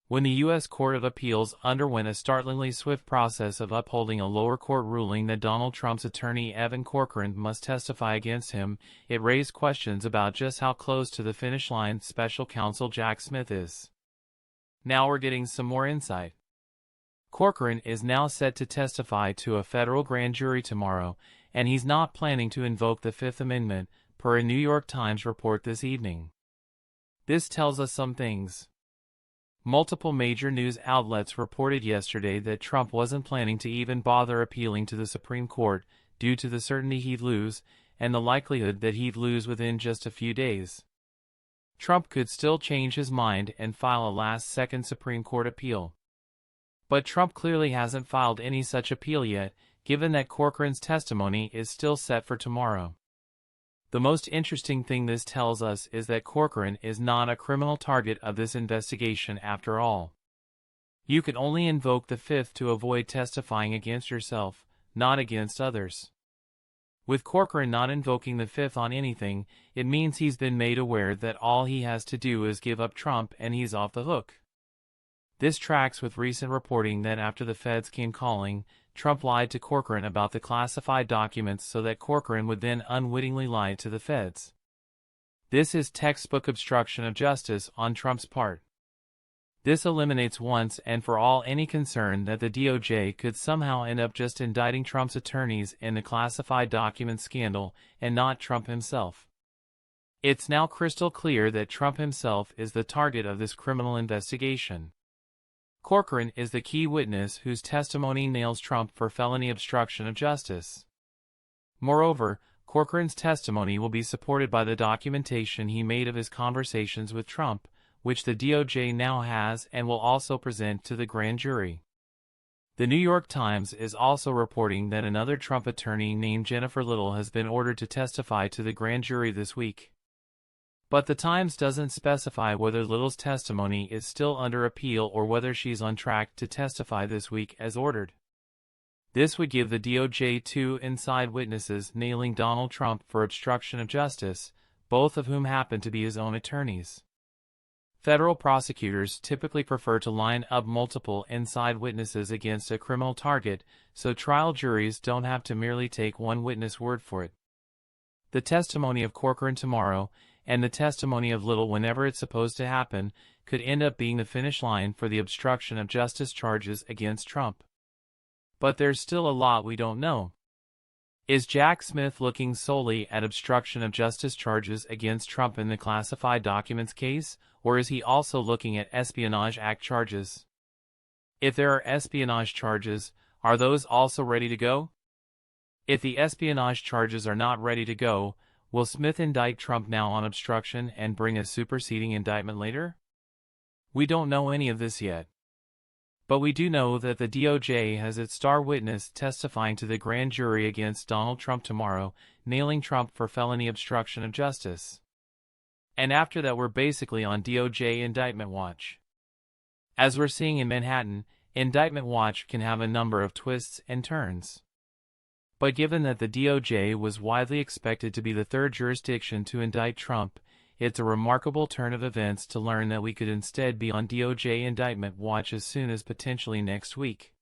When the U.S. Court of Appeals underwent a startlingly swift process of upholding a lower court ruling that Donald Trump's attorney Evan Corcoran must testify against him, it raised questions about just how close to the finish line Special Counsel Jack Smith is. Now we're getting some more insight. Corcoran is now set to testify to a federal grand jury tomorrow, and he's not planning to invoke the Fifth Amendment, per a New York Times report this evening. This tells us some things. Multiple major news outlets reported yesterday that Trump wasn't planning to even bother appealing to the Supreme Court due to the certainty he'd lose and the likelihood that he'd lose within just a few days. Trump could still change his mind and file a last-second Supreme Court appeal. But Trump clearly hasn't filed any such appeal yet, given that Corcoran's testimony is still set for tomorrow. The most interesting thing this tells us is that Corcoran is not a criminal target of this investigation after all. You can only invoke the Fifth to avoid testifying against yourself, not against others. With Corcoran not invoking the Fifth on anything, it means he's been made aware that all he has to do is give up Trump and he's off the hook. This tracks with recent reporting that after the feds came calling, Trump lied to Corcoran about the classified documents so that Corcoran would then unwittingly lie to the feds. This is textbook obstruction of justice on Trump's part. This eliminates once and for all any concern that the DOJ could somehow end up just indicting Trump's attorneys in the classified documents scandal and not Trump himself. It's now crystal clear that Trump himself is the target of this criminal investigation. Corcoran is the key witness whose testimony nails Trump for felony obstruction of justice. Moreover, Corcoran's testimony will be supported by the documentation he made of his conversations with Trump, which the DOJ now has and will also present to the grand jury. The New York Times is also reporting that another Trump attorney named Jennifer Little has been ordered to testify to the grand jury this week. But the Times doesn't specify whether Little's testimony is still under appeal or whether she's on track to testify this week as ordered. This would give the DOJ two inside witnesses nailing Donald Trump for obstruction of justice, both of whom happen to be his own attorneys. Federal prosecutors typically prefer to line up multiple inside witnesses against a criminal target, so trial juries don't have to merely take one witness' word for it. The testimony of Corcoran tomorrow, and the testimony of Little whenever it's supposed to happen, could end up being the finish line for the obstruction of justice charges against Trump. But there's still a lot we don't know. Is Jack Smith looking solely at obstruction of justice charges against Trump in the classified documents case, or is he also looking at Espionage Act charges? If there are espionage charges, are those also ready to go? If the espionage charges are not ready to go, will Smith indict Trump now on obstruction and bring a superseding indictment later? We don't know any of this yet. But we do know that the DOJ has its star witness testifying to the grand jury against Donald Trump tomorrow, nailing Trump for felony obstruction of justice. And after that we're basically on DOJ indictment watch. As we're seeing in Manhattan, indictment watch can have a number of twists and turns. But given that the DOJ was widely expected to be the third jurisdiction to indict Trump, it's a remarkable turn of events to learn that we could instead be on DOJ indictment watch as soon as potentially next week.